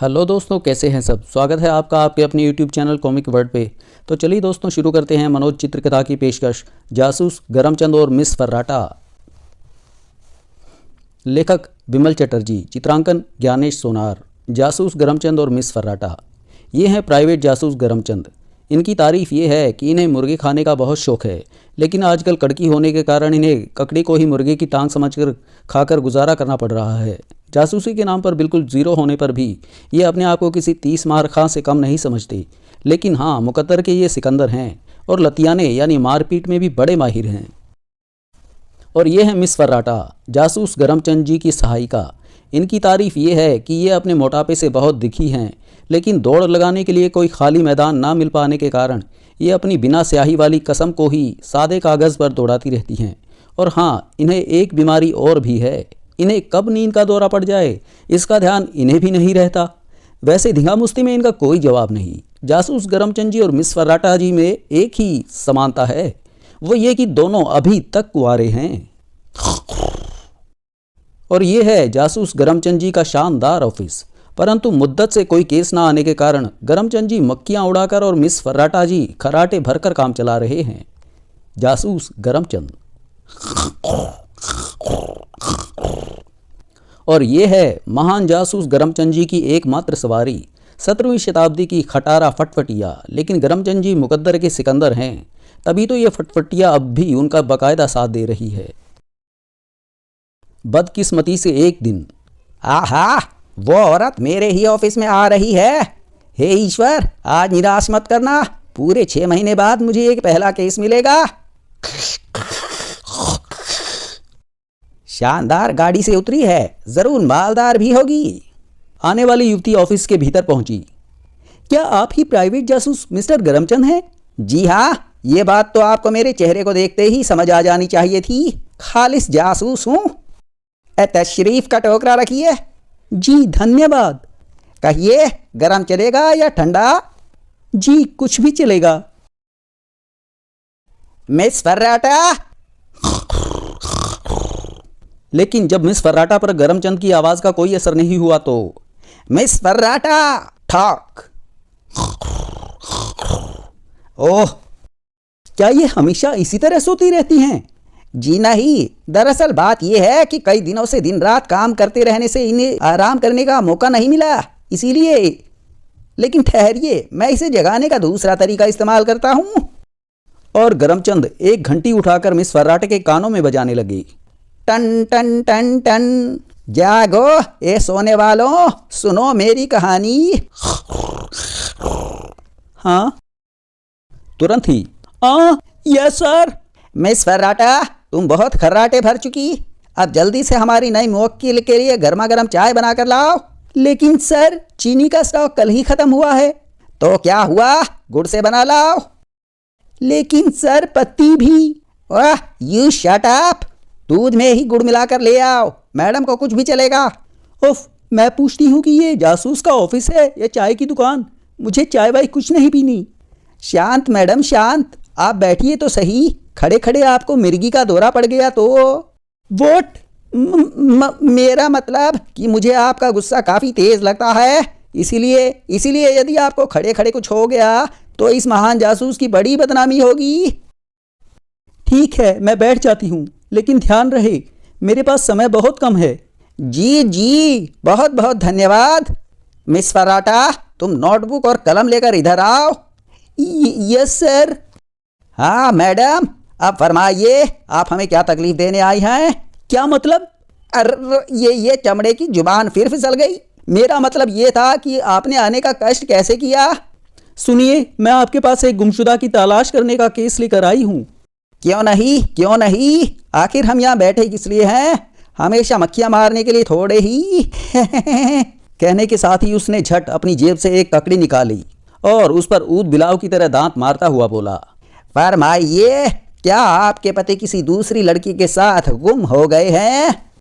Hello दोस्तों, कैसे हैं सब। स्वागत है आपका आपके अपने यूट्यूब चैनल कॉमिक वर्ल्ड पे। तो चलिए दोस्तों, शुरू करते हैं मनोज चित्रकथा की पेशकश जासूस करमचंद और मिस फर्राटा। लेखक विमल चटर्जी, चित्रांकन ज्ञानेश सोनार। जासूस करमचंद और मिस फर्राटा ये हैं प्राइवेट जासूस करमचंद। इनकी तारीफ़ ये है कि इन्हें मुर्गे खाने का बहुत शौक़ है, लेकिन आजकल कड़की होने के कारण इन्हें ककड़ी को ही मुर्गे की टांग समझकर खाकर गुजारा करना पड़ रहा है। जासूसी के नाम पर बिल्कुल ज़ीरो होने पर भी ये अपने आप को किसी 30 मार खां से कम नहीं समझते। लेकिन हाँ, मुकद्दर के ये सिकंदर हैं और लतियाने यानी मारपीट में भी बड़े माहिर हैं। और ये है मिस फर्राटा, जासूस करमचंद जी की सहायिका। इनकी तारीफ़ ये है कि ये अपने मोटापे से बहुत दिखी हैं, लेकिन दौड़ लगाने के लिए कोई खाली मैदान ना मिल पाने के कारण ये अपनी बिना स्याही वाली कसम को ही सादे कागज़ पर दौड़ाती रहती हैं। और हाँ, इन्हें एक बीमारी और भी है, इन्हें कब नींद का दौरा पड़ जाए इसका ध्यान इन्हें भी नहीं रहता। वैसे धींगा-मुस्ती में इनका कोई जवाब नहीं। जासूस करमचंद जी और मिस फर्राटा जी में एक ही समानता है, वो ये कि दोनों अभी तक कुंवारे हैं। और ये है जासूस करमचंद जी का शानदार ऑफिस। परंतु मुद्दत से कोई केस ना आने के कारण करमचंद जी मक्खियाँ उड़ाकर और मिस फर्राटा जी खराटे भरकर काम चला रहे हैं। जासूस करमचंद। और ये है महान जासूस करमचंद जी की एकमात्र सवारी, 17वीं शताब्दी की खटारा फटफटिया। लेकिन करमचंद जी मुकद्दर के सिकंदर हैं, तभी तो ये फटफटिया अब भी उनका बाकायदा साथ दे रही है। बदकिस्मती से एक दिन, आहा, वो औरत मेरे ही ऑफिस में आ रही है। हे ईश्वर, आज निराश मत करना, पूरे 6 महीने बाद मुझे एक पहला केस मिलेगा। शानदार गाड़ी से उतरी है, जरूर मालदार भी होगी। आने वाली युवती ऑफिस के भीतर पहुंची। क्या आप ही प्राइवेट जासूस मिस्टर करमचंद हैं? जी हाँ, ये बात तो आपको मेरे चेहरे को देखते ही समझ आ जानी चाहिए थी। खालिस जासूस हूँ। तशरीफ का टोकरा रखिए। जी धन्यवाद। कहिए, गरम चलेगा या ठंडा? जी कुछ भी चलेगा। मिस फर्राटा। लेकिन जब मिस फर्राटा पर करमचंद की आवाज़ का कोई असर नहीं हुआ तो मिस फर्राटा, ठॉक। ओह, क्या ये हमेशा इसी तरह सोती रहती हैं? जी नहीं, दरअसल बात यह है कि कई दिनों से दिन रात काम करते रहने से इन्हें आराम करने का मौका नहीं मिला, इसीलिए। लेकिन ठहरिए, मैं इसे जगाने का दूसरा तरीका इस्तेमाल करता हूँ। और करमचंद एक घंटी उठाकर मिस फर्राटा के कानों में बजाने लगे। टन टन टन टन, जागो ए सोने वालों, सुनो मेरी कहानी। हाँ, तुरंत ही। Yes sir. मिस फर्राटा, तुम बहुत खर्राटे भर चुकी, अब जल्दी से हमारी नई मुवक्किल के लिए गर्मा गर्म चाय बना कर लाओ। लेकिन सर, चीनी का स्टॉक कल ही खत्म हुआ है। तो क्या हुआ, गुड़ से बना लाओ। लेकिन सर, पत्ती भी। वाह, यू शट अप। दूध में ही गुड़ मिलाकर ले आओ, मैडम को कुछ भी चलेगा। उफ, मैं पूछती हूँ कि ये जासूस का ऑफिस है या चाय की दुकान? मुझे चाय वाय कुछ नहीं पीनी। शांत मैडम, शांत। आप बैठिए तो सही। खड़े खड़े आपको मिर्गी का दौरा पड़ गया तो? वोट मेरा मतलब कि मुझे आपका गुस्सा काफ़ी तेज़ लगता है, इसीलिए यदि आपको खड़े खड़े कुछ हो गया तो इस महान जासूस की बड़ी बदनामी होगी। ठीक है, मैं बैठ जाती हूँ, लेकिन ध्यान रहे मेरे पास समय बहुत कम है। जी जी, बहुत बहुत धन्यवाद। मिस फर्राटा, तुम नोटबुक और कलम लेकर इधर आओ। Yes sir. हाँ मैडम, अब फरमाइए, आप हमें क्या तकलीफ देने आई हैं? क्या मतलब? ये चमड़े की जुबान फिर फिसल गई। मेरा मतलब ये था कि आपने आने का कष्ट कैसे किया। सुनिए, मैं आपके पास एक गुमशुदा की तलाश करने का केस लेकर आई हूँ। क्यों नहीं, आखिर हम यहाँ बैठे किस लिए हैं? हमेशा मक्खियाँ मारने के लिए थोड़े ही। कहने के साथ ही उसने झट अपनी जेब से एक ककड़ी निकाली और उस पर ऊद बिलाव की तरह दांत मारता हुआ बोला, फरमाइए, क्या आपके पति किसी दूसरी लड़की के साथ गुम हो गए हैं,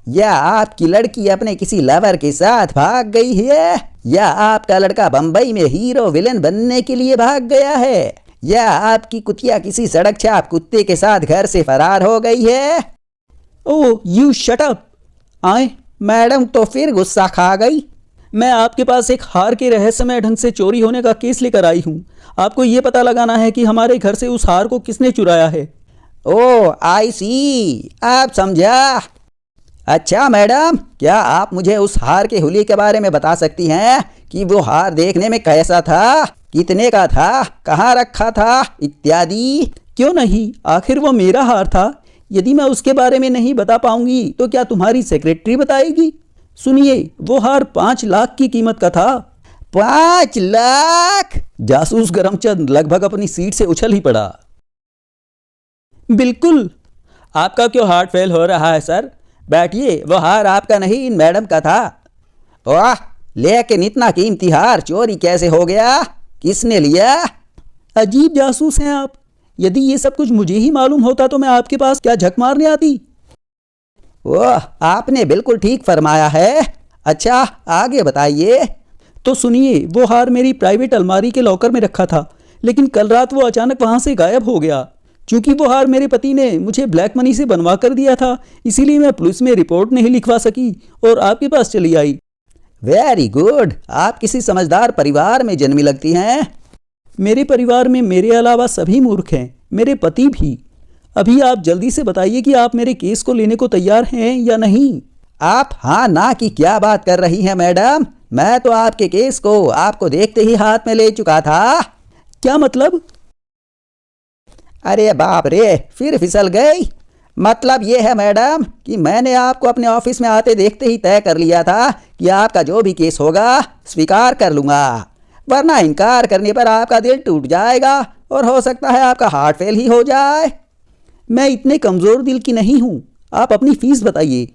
या आपकी लड़की अपने किसी लवर के साथ भाग गई है, या आपका लड़का बंबई में हीरो विलेन बनने के लिए भाग गया है, या आपकी कुतिया किसी सड़क छाप कुत्ते के साथ घर से फरार हो गई है? ओह, यू शट अप। आए मैडम तो फिर गुस्सा खा गई। मैं आपके पास एक हार के रहस्यमय ढंग से चोरी होने का केस लेकर आई हूँ। आपको ये पता लगाना है कि हमारे घर से उस हार को किसने चुराया है। ओ आई सी, आप समझा। अच्छा मैडम, क्या आप मुझे उस हार के हुलिये के बारे में बता सकती हैं कि वो हार देखने में कैसा था, कितने का था, कहाँ रखा था, इत्यादि? क्यों नहीं, आखिर वो मेरा हार था। यदि मैं उसके बारे में नहीं बता पाऊंगी तो क्या तुम्हारी सेक्रेटरी बताएगी? सुनिए, वो हार 5 लाख की कीमत का था। 5 लाख? जासूस करमचंद लगभग अपनी सीट से उछल ही पड़ा। बिल्कुल। आपका क्यों हार्ट फेल हो रहा है सर? बैठिए, वो हार आपका नहीं, इन मैडम का था। वाह, लेकिन इतना कीमती हार चोरी कैसे हो गया? किसने लिया? अजीब जासूस हैं आप। यदि ये सब कुछ मुझे ही मालूम होता तो मैं आपके पास क्या झक मारने आती। ओह, आपने बिल्कुल ठीक फरमाया है। अच्छा, आगे बताइए। तो सुनिए, वो हार मेरी प्राइवेट अलमारी के लॉकर में रखा था, लेकिन कल रात वो अचानक वहां से गायब हो गया। क्योंकि वो हार मेरे पति ने मुझे ब्लैक मनी से बनवा कर दिया था, इसीलिए मैं पुलिस में रिपोर्ट नहीं लिखवा सकी और आपके पास चली आई। वेरी गुड, आप किसी समझदार परिवार में जन्मी लगती हैं। मेरे परिवार में मेरे अलावा सभी मूर्ख हैं, मेरे पति भी। अभी आप जल्दी से बताइए कि आप मेरे केस को लेने को तैयार हैं या नहीं। आप हाँ ना की क्या बात कर रही हैं मैडम? मैं तो आपके केस को आपको देखते ही हाथ में ले चुका था। क्या मतलब? अरे बाप रे, फिर फिसल गई। मतलब ये है मैडम कि मैंने आपको अपने ऑफिस में आते देखते ही तय कर लिया था कि आपका जो भी केस होगा स्वीकार कर लूँगा, वरना इनकार करने पर आपका दिल टूट जाएगा और हो सकता है आपका हार्ट फेल ही हो जाए। मैं इतने कमज़ोर दिल की नहीं हूँ। आप अपनी फीस बताइए।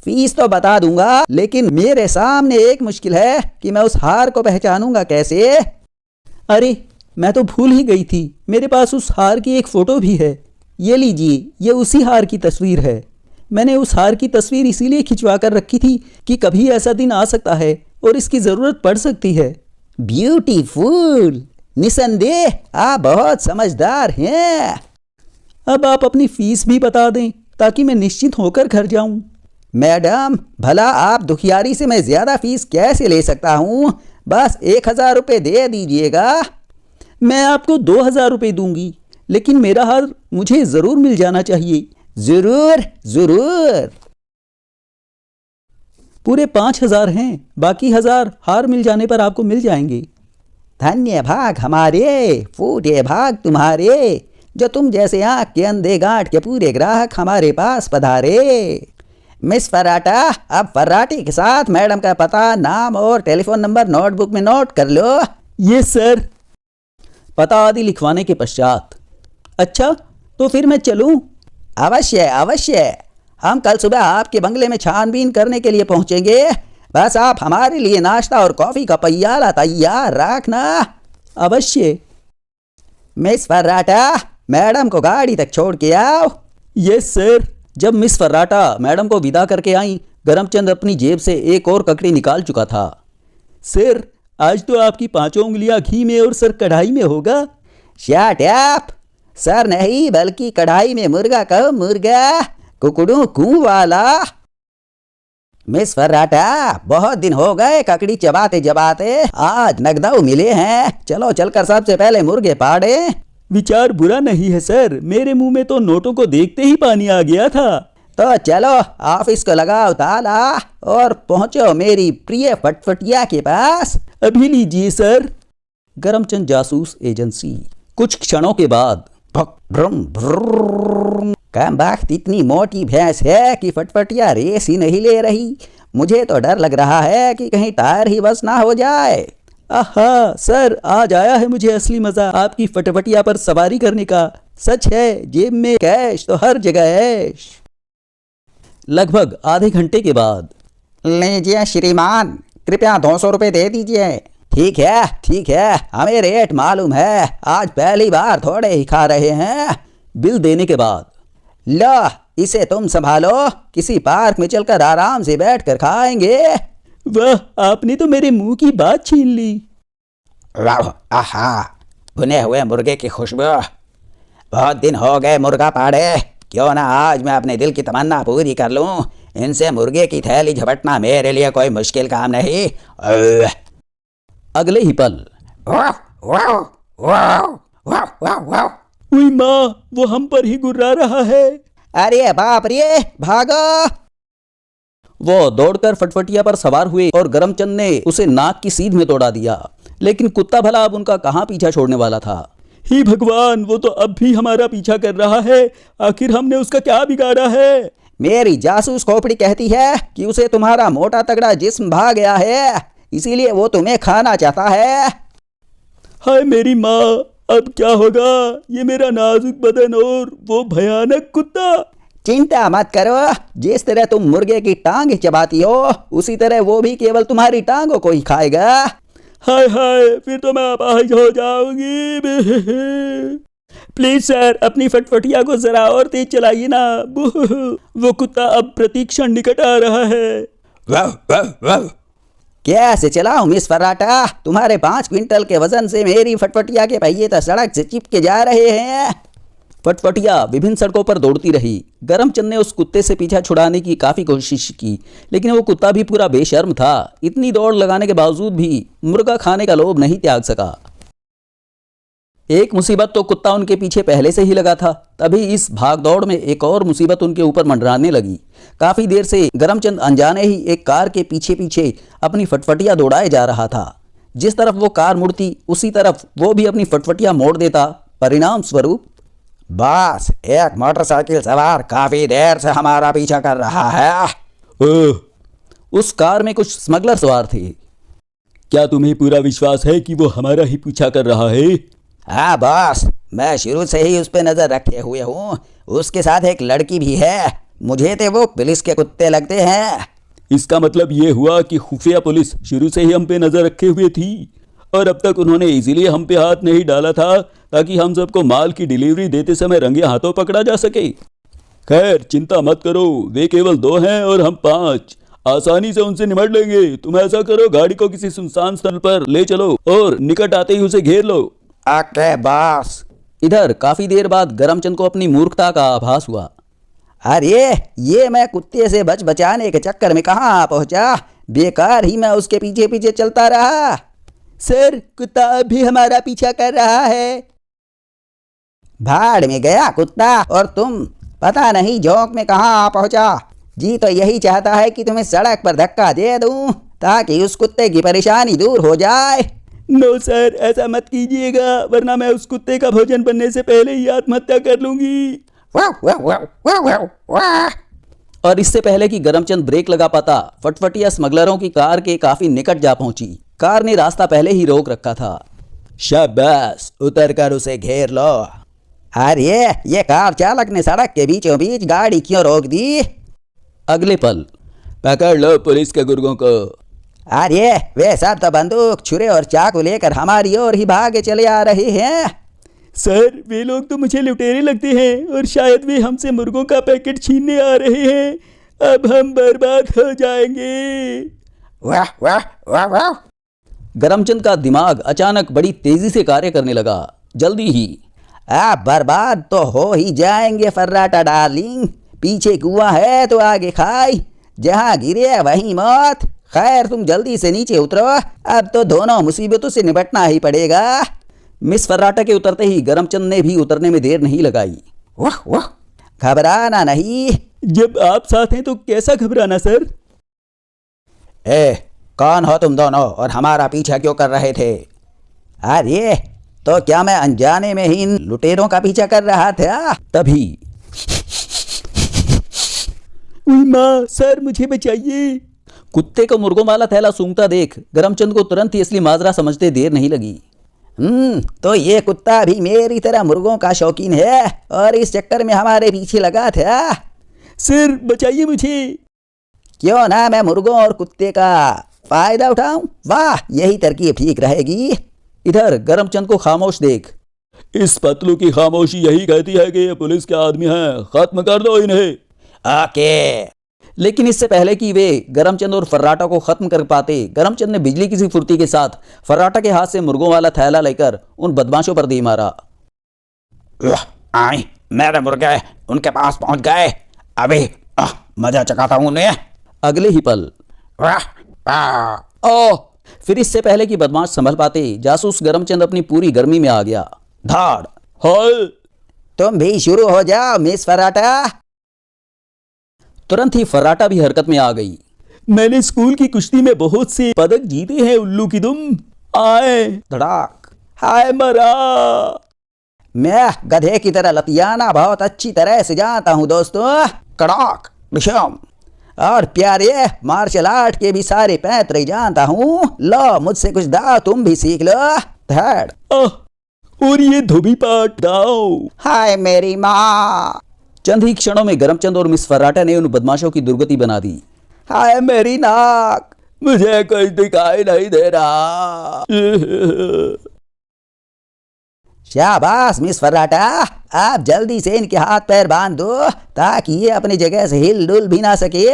फीस तो बता दूंगा, लेकिन मेरे सामने एक मुश्किल है कि मैं उस हार को पहचानूंगा कैसे। अरे, मैं तो भूल ही गई थी, मेरे पास उस हार की एक फ़ोटो भी है। ये लीजिए, ये उसी हार की तस्वीर है। मैंने उस हार की तस्वीर इसीलिए खिंचवा कर रखी थी कि कभी ऐसा दिन आ सकता है और इसकी ज़रूरत पड़ सकती है। ब्यूटीफुल, निसंदेह आप बहुत समझदार हैं। अब आप अपनी फीस भी बता दें ताकि मैं निश्चित होकर घर जाऊं। मैडम, भला आप दुखियारी से मैं ज़्यादा फीस कैसे ले सकता हूँ? बस 1000 रुपये दे दीजिएगा। मैं आपको 2000 रुपये दूंगी, लेकिन मेरा हार मुझे ज़रूर मिल जाना चाहिए। ज़रूर ज़रूर। पूरे 5000 हैं, बाकी 1000 हार मिल जाने पर आपको मिल जाएंगे। धन्य भाग हमारे, फूटे भाग तुम्हारे, जो तुम जैसे आँख के अंधे गांठ के पूरे ग्राहक हमारे पास पधारे। मिस फर्राटा, अब फर्राटी के साथ मैडम का पता, नाम और टेलीफोन नंबर नोटबुक में नोट कर लो। ये सर। पता आदि लिखवाने के पश्चात, अच्छा तो फिर मैं चलूं? अवश्य अवश्य, हम कल सुबह आपके बंगले में छानबीन करने के लिए पहुंचेंगे। बस आप हमारे लिए नाश्ता और कॉफ़ी का पैयाला तैयार रखना। अवश्य। मिस फर्राटा, मैडम को गाड़ी तक छोड़ के आओ। Yes sir. जब मिस फर्राटा मैडम को विदा करके आई, करमचंद अपनी जेब से एक और ककड़ी निकाल चुका था। सर, आज तो आपकी 5 उंगलियां घी में और सर कढ़ाई में होगा। Shut up. सर नहीं, बल्कि कढ़ाई में मुर्गा कहो मुर्गा, कुकड़ू कू वाला। मिस फर्राटा, बहुत दिन हो गए ककड़ी चबाते चबाते, आज नगदाऊ मिले हैं। चलो चलकर सबसे पहले मुर्गे पाड़े। विचार बुरा नहीं है सर, मेरे मुंह में तो नोटों को देखते ही पानी आ गया था। तो चलो ऑफिस को लगाओ ताला और पहुंचो मेरी प्रिय फटफटिया के पास। अभी लीजिए सर। करमचंद जासूस एजेंसी। कुछ क्षणों के बाद कम वक्त इतनी मोटी भैंस है कि फटफटिया रेस ही नहीं ले रही। मुझे तो डर लग रहा है कि कहीं टायर ही बस ना हो जाए। आहा सर, आज आया है मुझे असली मजा आपकी फटफटिया पर सवारी करने का। सच है, जेब में कैश तो हर जगह ऐश। लगभग आधे घंटे के बाद, लीजिए श्रीमान, कृपया 200 रुपये दे दीजिए। ठीक है, हमें रेट मालूम है, आज पहली बार थोड़े ही खा रहे हैं। बिल देने के बाद, लो इसे तुम संभालो, किसी पार्क में चलकर आराम से बैठकर खाएंगे। वाह, आपने तो मेरे मुंह की बात छीन ली। वाह, आहा, भुने हुए मुर्गे की खुशबू। बहुत दिन हो गए मुर्गा पाड़े, क्यों ना आज मैं अपने दिल की तमन्ना पूरी कर लूं। इनसे मुर्गे की थैली झपटना मेरे लिए कोई मुश्किल काम नहीं। अगले ही पल उई माँ, वो हम पर ही गुर्रा रहा है। अरे बाप रे, भागो। वो दौड़कर फटफटिया पर सवार हुए और करमचंद ने उसे नाक की सीध में दौड़ा दिया, लेकिन कुत्ता भला अब उनका कहाँ पीछा छोड़ने वाला था। हे भगवान, वो तो अब भी हमारा पीछा कर रहा है। आखिर हमने उसका क्या बिगाड़ा है? मेरी जासूस खोपड़ी कहती है कि उसे तुम्हारा मोटा तगड़ा जिस्म भा गया है, इसीलिए वो तुम्हें खाना चाहता है। हाय मेरी माँ, अब क्या होगा? ये मेरा नाजुक बदन और वो भयानक कुत्ता। चिंता मत करो, जिस तरह तुम मुर्गे की टांग चबाती हो उसी तरह वो भी केवल तुम्हारी टांगों को ही खाएगा। हाय हाय, फिर तो मैं अपाहिज हो जाऊंगी। प्लीज सर, अपनी फटफटिया को जरा और तेज चलाइए ना। वो कुत्ता अब प्रतीक्षण निकट आ रहा है। वाह वाह वाह। कैसे चलाऊं मिस फर्राटा? तुम्हारे 5 क्विंटल के वजन से मेरी फटफटिया के पहिए तो सड़क से चिपके जा रहे हैं। फटफटिया विभिन्न सड़कों पर दौड़ती रही। करमचंद ने उस कुत्ते से पीछा छुड़ाने की काफ़ी कोशिश की, लेकिन वो कुत्ता भी पूरा बेशर्म था। इतनी दौड़ लगाने के बावजूद भी मुर्गा खाने का लोभ नहीं त्याग सका। एक मुसीबत तो कुत्ता उनके पीछे पहले से ही लगा था, तभी इस भाग दौड़ में एक और मुसीबत उनके ऊपर मंडराने लगी। काफ़ी देर से करमचंद अनजाने ही एक कार के पीछे पीछे अपनी फटफटिया दौड़ाए जा रहा था। जिस तरफ वो कार मुड़ती उसी तरफ वो भी अपनी फटफटिया मोड़ देता। परिणाम स्वरूप बस एक मोटरसाइकिल सवार काफी देर से हमारा पीछा कर रहा है। उस कार में कुछ स्मगलर सवार थे। क्या तुम्हें पूरा विश्वास है कि वो हमारा ही पीछा कर रहा है? हाँ बॉस, मैं शुरू से ही उस पर नजर रखे हुए हूँ। उसके साथ एक लड़की भी है। मुझे तो वो पुलिस के कुत्ते लगते हैं। इसका मतलब ये हुआ कि खुफिया पुलिस शुरू से ही हम पे नजर रखे हुए थी और अब तक उन्होंने इजीलिए हम पे हाथ नहीं डाला था ताकि हम सबको माल की डिलीवरी देते समय रंगे हाथों पकड़ा जा सके। खैर चिंता मत करो, वे केवल 2 हैं और हम 5। आसानी से उनसे निपट लेंगे। तुम ऐसा करो, गाड़ी को किसी सुनसान स्थल पर ले चलो और निकट आते ही उसे घेर लो। Okay boss. इधर काफी देर बाद करमचंद को अपनी मूर्खता का आभास हुआ। अरे ये मैं कुत्ते से बचाने के चक्कर में कहाँ पहुंचा? बेकार ही मैं उसके पीछे पीछे चलता रहा। सर, कुत्ता अभी हमारा पीछा कर रहा है। भाड़ में गया कुत्ता, और तुम पता नहीं झोंक में कहाँ पहुंचा। जी तो यही चाहता है कि तुम्हें सड़क पर धक्का दे दूं ताकि उस कुत्ते की परेशानी दूर हो जाए। नो सर, ऐसा मत कीजिएगा, वरना मैं उस कुत्ते का भोजन बनने से पहले ही आत्महत्या कर लूंगी। और इससे पहले कि करमचंद ब्रेक लगा पाता, फटफटिया स्मगलरों की कार के काफी निकट जा पहुंची। कार ने रास्ता पहले ही रोक रखा था। शाबाश, उतर कर उसे घेर लो। अरे ये कार चालक ने सड़क के बीचों बीच गाड़ी क्यों रोक दी? अगले पल पकड़ लो पुलिस के गुर्गों को। अरे वे सब तो बंदूक, छुरे और चाकू लेकर हमारी ओर ही भागे चले आ रहे हैं। सर, वे लोग तो मुझे लुटेरे लगते हैं और शायद वे हमसे मुर्गों का पैकेट छीनने आ रहे हैं। अब हम बर्बाद हो जाएंगे। वाह वाह वाह वाह। करमचंद का दिमाग अचानक बड़ी तेजी से कार्य करने लगा। जल्दी ही आप बर्बाद तो हो ही जाएंगे फर्राटा डार्लिंग। पीछे कुआं है तो आगे खाई, जहां गिरे वहीं मौत। खैर तुम जल्दी से नीचे उतरो, अब तो दोनों मुसीबतों से निपटना ही पड़ेगा। मिस फर्राटा के उतरते ही करमचंद ने भी उतरने में देर नहीं लगाई। वाह वाह, घबराना नहीं। जब आप साथ हैं तो कैसा घबराना सर? कौन हो तुम दोनों और हमारा पीछा क्यों कर रहे थे? अरे तो क्या मैं अनजाने में ही इन लुटेरों का पीछा कर रहा था? तभी माँ, सर मुझे बचाइए। कुत्ते को मुर्गों वाला थैला सूंघता देख करमचंद को तुरंत ही असली माजरा समझते देर नहीं लगी। तो ये कुत्ता भी मेरी तरह मुर्गों का शौकीन है और इस चक्कर में हमारे पीछे लगा था। सर बचाइए मुझे। क्यों ना मैं मुर्गों और कुत्ते का फायदा उठाऊं? वाह, यही तरकीब ठीक रहेगी। इधर करमचंद को खामोश देख। इस पतलू की खामोशी यही कहती है कि ये पुलिस के आदमी हैं। खत्म कर दो इन्हें। ओके। लेकिन इससे पहले कि वे करमचंद और फर्राटा को खत्म कर पाते, करमचंद ने बिजली की सी फुर्ती के साथ फर्राटा के हाथ से मुर्गों वाला थैला लेकर उन बदमाशों पर दे मारा। मेरे मुर्गे उनके पास पहुंच गए। अभी मजा चखाता हूँ उन्हें। अगले ही पल ओह! फिर इससे पहले कि बदमाश संभल पाते, जासूस करमचंद अपनी पूरी गर्मी में आ गया। धाड़! हाय! तुम भी शुरू हो जाओ मिस फर्राटा। तुरंत ही फर्राटा भी हरकत में आ गई। मैंने स्कूल की कुश्ती में बहुत से पदक जीते हैं उल्लू की दुम। आए! धड़ाक। हाय मरा! मैं गधे की तरह लतियाना बहुत अच्छी तरह से जानता हूँ दोस्तों। कड़ाक विषम। और प्यारे मार्शल आर्ट के भी सारे पैंतरे जानता हूँ। लो मुझसे कुछ दाव तुम भी सीख लो। धड़। और ये धोबी पाट दाओ। हाय मेरी माँ। चंद ही क्षणों में करमचंद और मिस फर्राटा ने उन बदमाशों की दुर्गति बना दी। हाय मेरी नाक। मुझे कुछ दिखाई नहीं दे रहा। शाबाश मिस फर्राटा, आप जल्दी से इनके हाथ पैर बांध दो ताकि ये अपनी जगह से हिल डुल भी ना सके।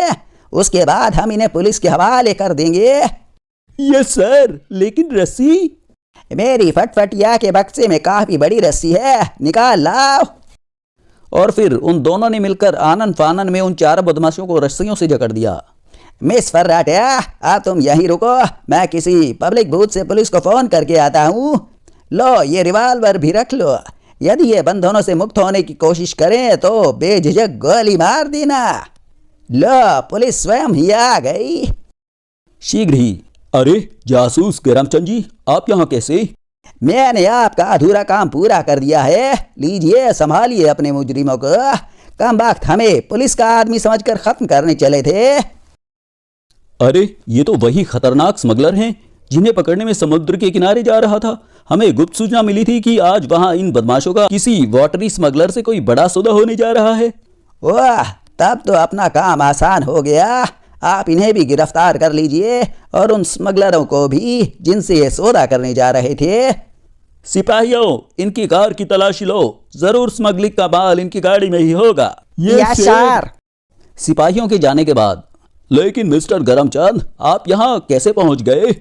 उसके बाद हम इन्हें पुलिस के हवाले कर देंगे। यस सर, लेकिन रस्सी? मेरी फटफटिया के बक्से में काफी बड़ी रस्सी है, निकाल लाओ। और फिर उन दोनों ने मिलकर आनन फानन में उन चारों बदमाशों को रस्सियों से जकड़ दिया। मिस फर्राटा, आप तुम यहीं रुको, मैं किसी पब्लिक बूथ से पुलिस को फोन करके आता हूँ। लो ये रिवाल्वर भी रख लो। यदि ये बंधनों से मुक्त होने की कोशिश करें तो बेझिझक गोली मार देना। लो पुलिस स्वयं ही आ गई। शीघ्र ही। अरे जासूस करमचंद जी, आप यहाँ कैसे? मैंने आपका अधूरा काम पूरा कर दिया है। लीजिए संभालिए अपने मुजरिमों को। कम वक्त हमें पुलिस का आदमी समझकर खत्म करने चले थे। अरे ये तो वही खतरनाक स्मगलर हैं जिन्हें पकड़ने में समुद्र के किनारे जा रहा था। हमें गुप्त सूचना मिली थी कि आज वहां इन बदमाशों का किसी वाटरी स्मगलर से कोई बड़ा सौदा होने जा रहा है। वाह, तब तो अपना काम आसान हो गया। आप इन्हें भी गिरफ्तार कर लीजिए और उन स्मगलरों को भी जिनसे ये सौदा करने जा रहे थे। सिपाहियों, इनकी कार की तलाशी लो। जरूर स्मगलिंग का माल इनकी गाड़ी में ही होगा। Yes sir. सिपाहियों के जाने के बाद। लेकिन मिस्टर करमचंद, आप यहाँ कैसे पहुंच गए?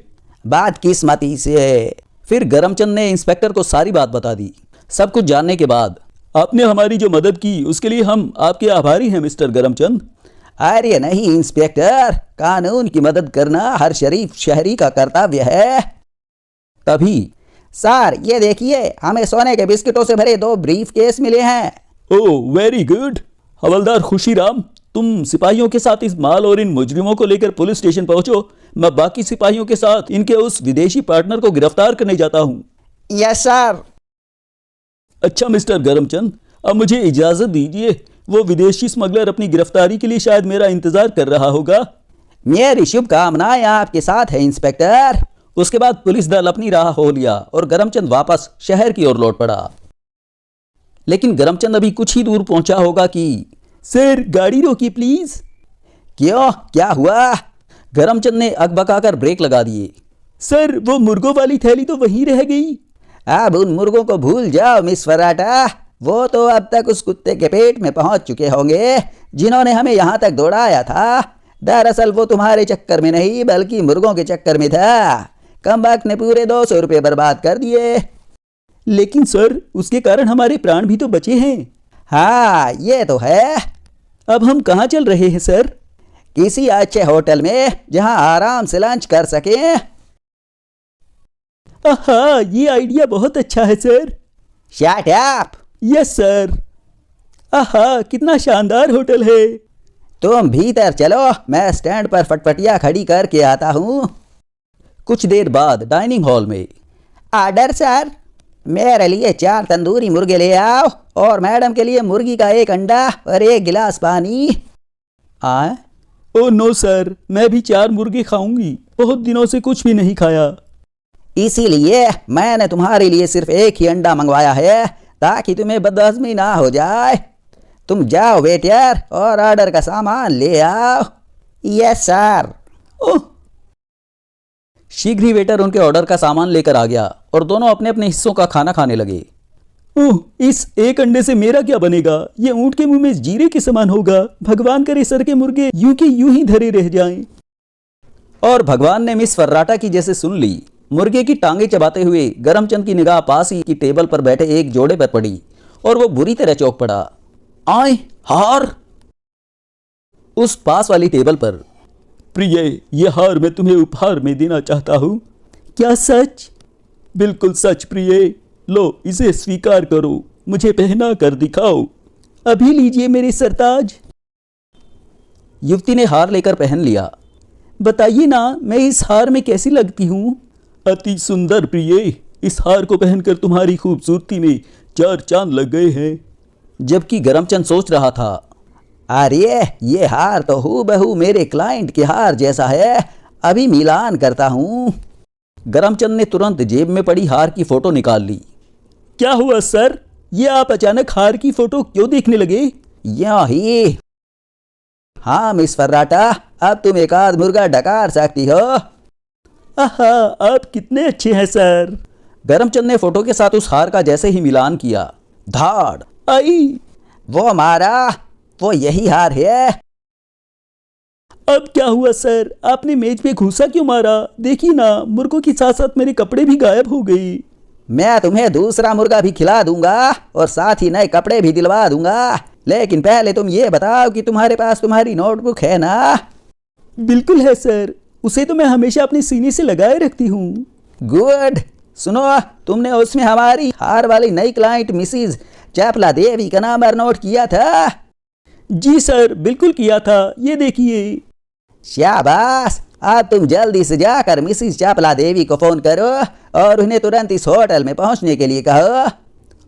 बात किस्मती से। फिर करमचंद ने इंस्पेक्टर को सारी बात बता दी। सब कुछ जानने के बाद, आपने हमारी जो मदद की उसके लिए हम आपके आभारी हैं मिस्टर करमचंद। अरे नहीं इंस्पेक्टर, कानून की मदद करना हर शरीफ शहरी का कर्तव्य है। तभी सर ये देखिए, हमें सोने के बिस्किटों से भरे 2 ब्रीफ केस मिले हैं। Oh very good. हवलदार खुशीराम, तुम सिपाहियों के साथ इस माल और इन मुजरिमों को लेकर पुलिस स्टेशन पहुंचो। मैं बाकी सिपाहियों के साथ इनके उस विदेशी पार्टनर को गिरफ्तार करने जाता हूं। Yes sir. अच्छा मिस्टर करमचंद, अब मुझे इजाजत दीजिए। वो विदेशी स्मगलर अपनी गिरफ्तारी के लिए शायद मेरा इंतजार कर रहा होगा। मेरी शुभकामनाएं आपके साथ है इंस्पेक्टर। उसके बाद पुलिस दल अपनी राह हो लिया और करमचंद वापस शहर की ओर लौट पड़ा। लेकिन करमचंद अभी कुछ ही दूर पहुंचा होगा कि सर गाड़ी रोकिए प्लीज। क्यों, क्या हुआ? करमचंद ने अकबकाकर ब्रेक लगा दिए। सर वो मुर्गों वाली थैली तो वहीं रह गई। अब उन मुर्गों को भूल जाओ मिस फर्राटा। वो तो अब तक उस कुत्ते के पेट में पहुंच चुके होंगे जिन्होंने हमें यहाँ तक दौड़ाया था। दरअसल वो तुम्हारे चक्कर में नहीं बल्कि मुर्गों के चक्कर में था। कमबख्त ने पूरे 200 रुपये बर्बाद कर दिए। लेकिन सर उसके कारण हमारे प्राण भी तो बचे हैं। हाँ ये तो है। अब हम कहाँ चल रहे हैं सर? किसी अच्छे होटल में जहां आराम से लंच कर सकें। आहा, ये आइडिया बहुत अच्छा है sir. Shut up. Yes sir. आहा, कितना शानदार होटल है। तुम भीतर चलो, मैं स्टैंड पर फटफटिया खड़ी करके आता हूँ। कुछ देर बाद डाइनिंग हॉल में। Order sir. मेरे लिए 4 तंदूरी मुर्गे ले आओ और मैडम के लिए मुर्गी का 1 अंडा और 1 गिलास पानी। आए? ओह नो सर, मैं भी 4 मुर्गे खाऊंगी। बहुत दिनों से कुछ भी नहीं खाया। इसीलिए मैंने तुम्हारे लिए सिर्फ 1 ही अंडा मंगवाया है ताकि तुम्हें बदहजमी ना हो जाए। तुम जाओ वेटर और ऑर्डर का सामान ले आओ। Yes sir. ओह! शीघ्र ही वेटर उनके ऑर्डर का सामान लेकर आ गया और दोनों अपने अपने हिस्सों का खाना खाने लगे। ओह, इस 1 अंडे से मेरा क्या बनेगा? ये ऊंट के मुंह में जीरे के समान होगा। भगवान करे सर के मुर्गे यूं के यूं ही धरे रह जाएं। और भगवान ने मिस फर्राटा की जैसे सुन ली। मुर्गे की टांगे चबाते हुए करमचंद की निगाह पास ही की टेबल पर बैठे एक जोड़े पर पड़ी और वो बुरी तरह चौंक पड़ा। आए हार! उस पास वाली टेबल पर। प्रिय, ये हार मैं तुम्हें उपहार में देना चाहता हूँ। क्या सच? बिल्कुल सच प्रिय। लो, इसे स्वीकार करो, मुझे पहना कर दिखाओ। अभी लीजिए मेरे सरताज। युवती ने हार लेकर पहन लिया। बताइए ना, मैं इस हार में कैसी लगती हूँ? अति सुंदर प्रिय, इस हार को पहनकर तुम्हारी खूबसूरती में 4 चांद लग गए हैं। जबकि करमचंद सोच रहा था, अरे ये हार तो हूबहू मेरे क्लाइंट के हार जैसा है, अभी मिलान करता हूँ। करमचंद ने तुरंत जेब में पड़ी हार की फोटो निकाल ली। क्या हुआ सर, ये आप अचानक हार की फोटो क्यों देखने लगे? यूं ही। हाँ मिस फर्राटा, अब तुम एक आध मुर्गा डकार सकती हो। आहा, आप कितने अच्छे हैं सर। करमचंद ने फोटो के साथ उस हार का जैसे ही मिलान किया, धाड़ आई। वो मारा, वो यही हार है। अब क्या हुआ सर, आपने मेज पे घूसा क्यों मारा? देखिए ना, मुर्गों के साथ साथ मेरे कपड़े भी गायब हो गई। मैं तुम्हें दूसरा मुर्गा भी खिला दूंगा और साथ ही नए कपड़े भी दिलवा दूंगा, लेकिन पहले तुम ये बताओ कि तुम्हारे पास तुम्हारी नोटबुक है ना? बिल्कुल है सर, उसे तो मैं हमेशा अपने सीने से लगाए रखती हूँ। गुड। सुनो, तुमने उसमें हमारी हार वाली नई क्लाइंट मिसिज चपला देवी का नंबर नोट किया था? जी सर, बिल्कुल किया था, ये देखिए। शाबाश। अब तुम जल्दी से जाकर मिसिज चपला देवी को फोन करो और उन्हें तुरंत इस होटल में पहुंचने के लिए कहो।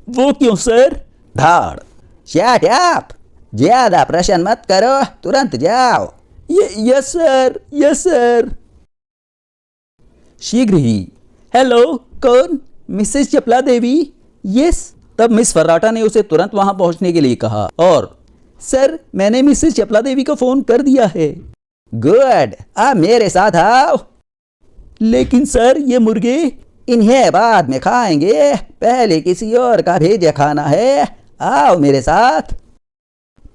वो क्यों सर? धाड़। शट अप, ज्यादा प्रश्न मत करो, तुरंत जाओ। Yes sir, yes sir. शीघ्र ही। हेलो, कौन? मिसेस चपला देवी? यस। तब मिस फर्राटा ने उसे तुरंत वहां पहुंचने के लिए कहा और सर, मैंने मिसेस चपला देवी को फोन कर दिया है। गुड, अब मेरे साथ आओ। लेकिन सर, ये मुर्गे? इन्हें बाद में खाएंगे, पहले किसी और का भेजा खाना है। आओ मेरे साथ।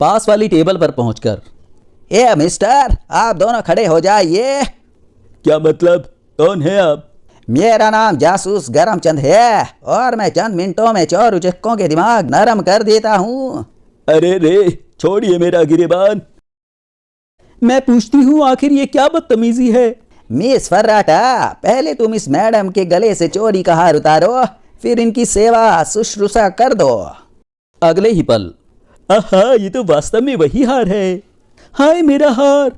पास वाली टेबल पर पहुंचकर, ए मिस्टर, आप दोनों खड़े हो जाइए। क्या मतलब? कौन है आप? मेरा नाम जासूस करमचंद है और मैं चंद मिनटों में चोर उचक्कों के दिमाग नरम कर देता हूँ। अरे रे, छोड़िए मेरा गिरेबान। मैं पूछती हूँ, आखिर ये क्या बदतमीजी है? मिस फर्राटा, पहले तुम इस मैडम के गले से चोरी का हार उतारो, फिर इनकी सेवा शुश्रूषा कर दो। अगले ही पल, आहा, ये तो वास्तव में वही हार है। हाय मेरा हार।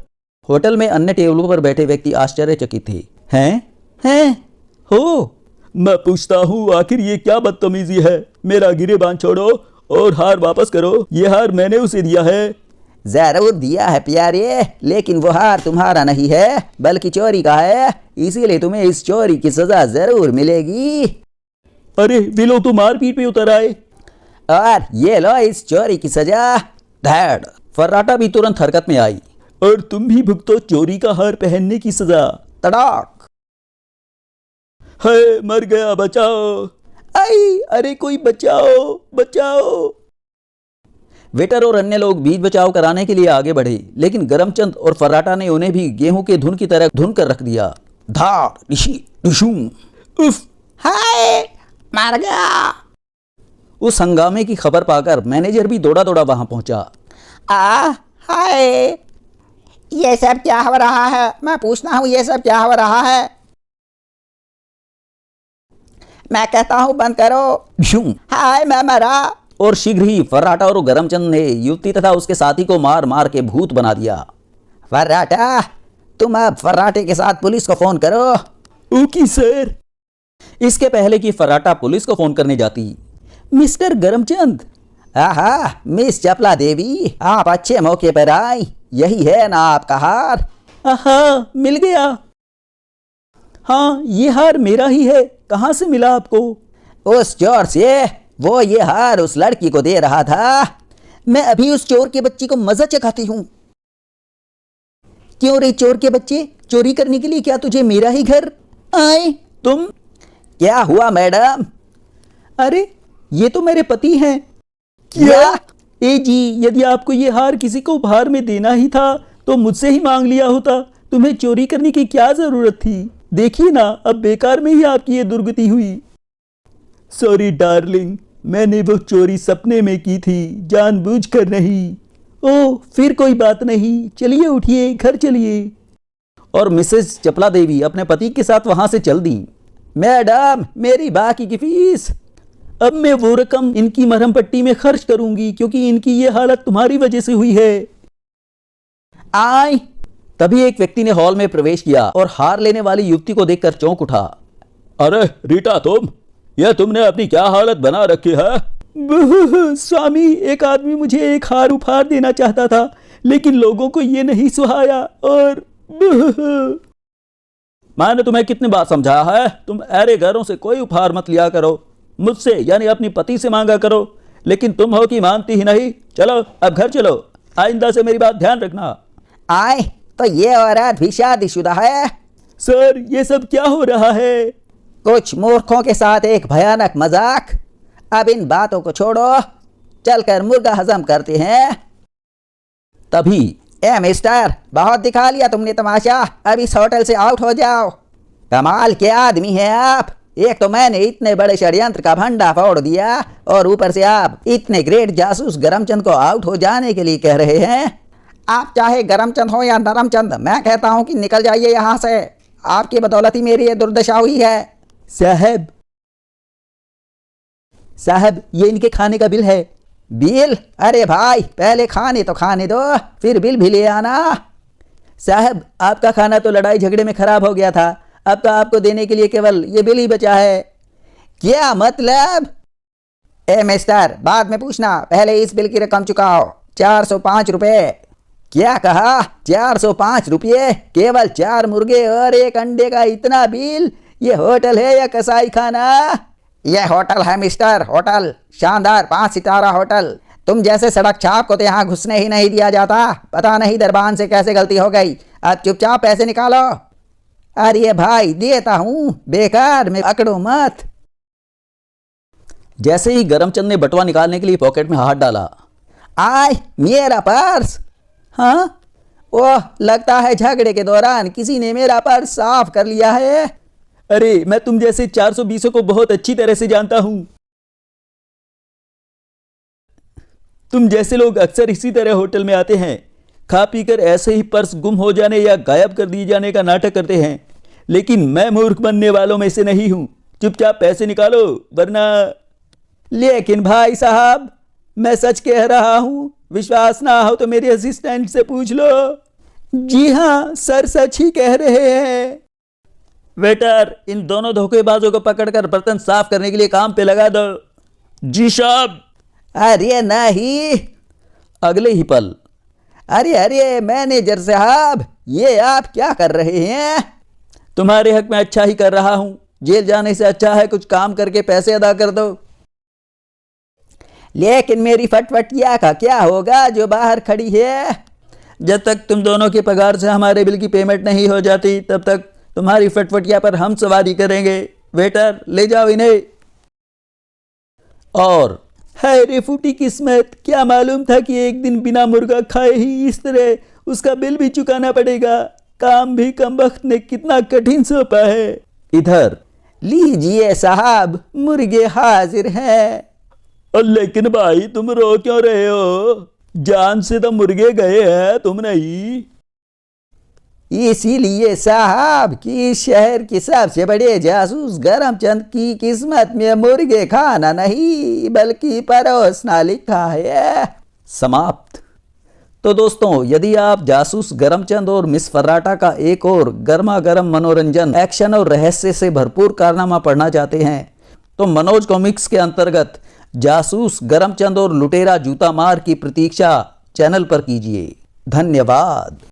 होटल में अन्य टेबलों पर बैठे व्यक्ति आश्चर्यचकित थे। हैं? हो? मैं पूछता हूँ, आखिर ये क्या बदतमीजी है? मेरा गिरेबान छोड़ो और हार वापस करो। ये हार मैंने उसे दिया है। जरूर दिया है प्यारे, लेकिन वो हार तुम्हारा नहीं है बल्कि चोरी का है, इसीलिए तुम्हें इस चोरी की सजा जरूर मिलेगी। अरे, वे लोग तो मारपीट पे उतर आए। और ये लो इस चोरी की सजा। धैड़। फर्राटा भी तुरंत हरकत में आई। और तुम भी भुगतो चोरी का हार पहनने की सजा। तड़ाक। है, मर गया, बचाओ। आई, अरे कोई बचाओ, बचाओ। वेटर और अन्य लोग बीच बचाव कराने के लिए आगे बढ़े, लेकिन करमचंद और फर्राटा ने उन्हें भी गेहूं के धुन की तरह धुन कर रख दिया। धाड़, डिशी, डिशूम। उफ, हाय, मर गया। उस हंगामे की खबर पाकर मैनेजर भी दौड़ा दौड़ा वहां पहुंचा। हाय, ये सब क्या हो रहा है? मैं पूछता हूँ, ये सब क्या हो रहा है? मैं कहता हूँ बंद करो। हाय, मैं मरा। और शीघ्र ही फर्राटा और करमचंद ने युवती तथा उसके साथी को मार मार के भूत बना दिया। फर्राटा, तुम अब फर्राटे के साथ पुलिस को फोन करो। Okay sir. इसके पहले कि फर्राटा पुलिस को फोन करने जाती, मिस्टर करमचंद। आहा, मिस चपला देवी, आप अच्छे मौके पर आई। यही है ना आपका हार? आहा, मिल गया। हाँ, ये हार मेरा ही है। कहाँ से मिला आपको? उस चोर से। वो ये हार उस लड़की को दे रहा था। मैं अभी उस चोर के बच्चे को मजा चखाती हूँ। क्यों रे चोर के बच्चे, चोरी करने के लिए क्या तुझे मेरा ही घर आए? तुम? क्या हुआ मैडम? अरे, ये तो मेरे पति हैं। क्या? ए जी, यदि आपको ये हार किसी को उपहार में देना ही था तो मुझसे ही मांग लिया होता। तुम्हें चोरी करने की क्या जरूरत थी? देखिए ना, अब बेकार में ही आपकी ये दुर्गति हुई। सॉरी डार्लिंग, मैंने वो चोरी सपने में की थी, जानबूझकर नहीं। ओह, फिर कोई बात नहीं, चलिए उठिए, घर चलिए। और मिसेस चपला देवी अपने पति के साथ वहां से चल दी। मैडम, मेरी बाकी की फीस। अब मैं वो रकम इनकी मरहम पट्टी में खर्च करूंगी, क्योंकि इनकी ये हालत तुम्हारी वजह से हुई है। आई। तभी एक व्यक्ति ने हॉल में प्रवेश किया और हार लेने वाली युवती को देखकर चौंक उठा। अरे रीटा, यह तुमने अपनी क्या हालत बना रखी है? स्वामी, एक आदमी मुझे एक हार उपहार देना चाहता था, लेकिन लोगों को ये नहीं सुहाया और मैंने तुम्हें कितनी बार समझाया है, तुम ऐरे घरों से कोई उपहार मत लिया करो, मुझसे यानी अपनी पति से मांगा करो, लेकिन तुम हो कि मानती ही नहीं। चलो अब घर चलो, आइंदा से मेरी बात ध्यान रखना। आए तो ये औरत भी शादीशुदा है? सर, ये सब क्या हो रहा है? कुछ मूर्खों के साथ एक भयानक मजाक। अब इन बातों को छोड़ो, चलकर मुर्गा हजम करते हैं। तभी ए मिस्टर, बहुत दिखा लिया तुमने तमाशा, अब इस होटल से आउट हो जाओ। कमाल के आदमी हैं आप। एक तो मैंने इतने बड़े षड्यंत्र का भंडा फोड़ दिया, और ऊपर से आप इतने ग्रेट जासूस गरमचंद को आउट हो जाने के लिए कह रहे हैं। आप चाहे गरमचंद हो या नरमचंद, मैं कहता हूं कि निकल जाइए यहां से। आपकी बदौलत ही मेरी ये दुर्दशा हुई है। साहब, ये इनके खाने का बिल है। बिल? अरे भाई, पहले खाने तो खाने दो, फिर बिल भी ले आना। साहब, आपका खाना तो लड़ाई झगड़े में खराब हो गया था, अब तो आपको देने के लिए केवल ये बिल ही बचा है। क्या मतलब? ए मिस्टर, बाद में पूछना, पहले इस बिल की रकम चुकाओ। 405 रुपये। क्या कहा? 405 रुपये? केवल 4 मुर्गे और 1 अंडे का इतना बिल? ये होटल है या कसाई खाना? यह होटल है मिस्टर, होटल। शानदार 5 सितारा होटल। तुम जैसे सड़क छाप को तो यहाँ घुसने ही नहीं दिया जाता। पता नहीं दरबान से कैसे गलती हो गई। अब चुपचाप पैसे निकालो। अरे भाई, देता हूं, बेकार में अकड़ो मत। जैसे ही गरमचंद ने बटुआ निकालने के लिए पॉकेट में हाथ डाला, आय, मेरा पर्स। हाँ, ओह, लगता है झगड़े के दौरान किसी ने मेरा पर्स साफ कर लिया है। अरे, मैं तुम जैसे 420 को बहुत अच्छी तरह से जानता हूं। तुम जैसे लोग अक्सर इसी तरह होटल में आते हैं, खा पीकर ऐसे ही पर्स गुम हो जाने या गायब कर दिए जाने का नाटक करते हैं, लेकिन मैं मूर्ख बनने वालों में से नहीं हूं। चुपचाप पैसे निकालो, वरना। लेकिन भाई साहब, मैं सच कह रहा हूं, विश्वास ना हो तो मेरे असिस्टेंट से पूछ लो। जी हाँ सर, सच ही कह रहे हैं। वेटर, इन दोनों धोखेबाजों को पकड़कर बर्तन साफ करने के लिए काम पे लगा दो। जी साहब। अरे नहीं। अगले ही पल, अरे मैनेजर साहब, ये आप क्या कर रहे हैं? तुम्हारे हक में अच्छा ही कर रहा हूं। जेल जाने से अच्छा है कुछ काम करके पैसे अदा कर दो। लेकिन मेरी फटफटिया का क्या होगा जो बाहर खड़ी है? जब तक तुम दोनों के पगार से हमारे बिल की पेमेंट नहीं हो जाती, तब तक तुम्हारी फटफटिया पर हम सवारी करेंगे। वेटर, ले जाओ इन्हें। और है रे फूटी किस्मत, क्या मालूम था कि एक दिन बिना मुर्गा खाए ही इस तरह उसका बिल भी चुकाना पड़ेगा। काम भी कमबख्त ने कितना कठिन सौंपा है। इधर लीजिए साहब, मुर्गे हाजिर हैं। लेकिन भाई, तुम रो क्यों रहे हो? जान से तो मुर्गे गए हैं, तुम नहीं। इसीलिए साहब कि इस शहर के सबसे बड़े जासूस गरमचंद की किस्मत में मुर्गे खाना नहीं बल्कि परोसना लिखा है। समाप्त। तो दोस्तों, यदि आप जासूस गरमचंद और मिस फर्राटा का एक और गर्मा गर्म मनोरंजन, एक्शन और रहस्य से भरपूर कारनामा पढ़ना चाहते हैं, तो मनोज कॉमिक्स के अंतर्गत जासूस गरमचंद और लुटेरा जूता मार की प्रतीक्षा चैनल पर कीजिए। धन्यवाद।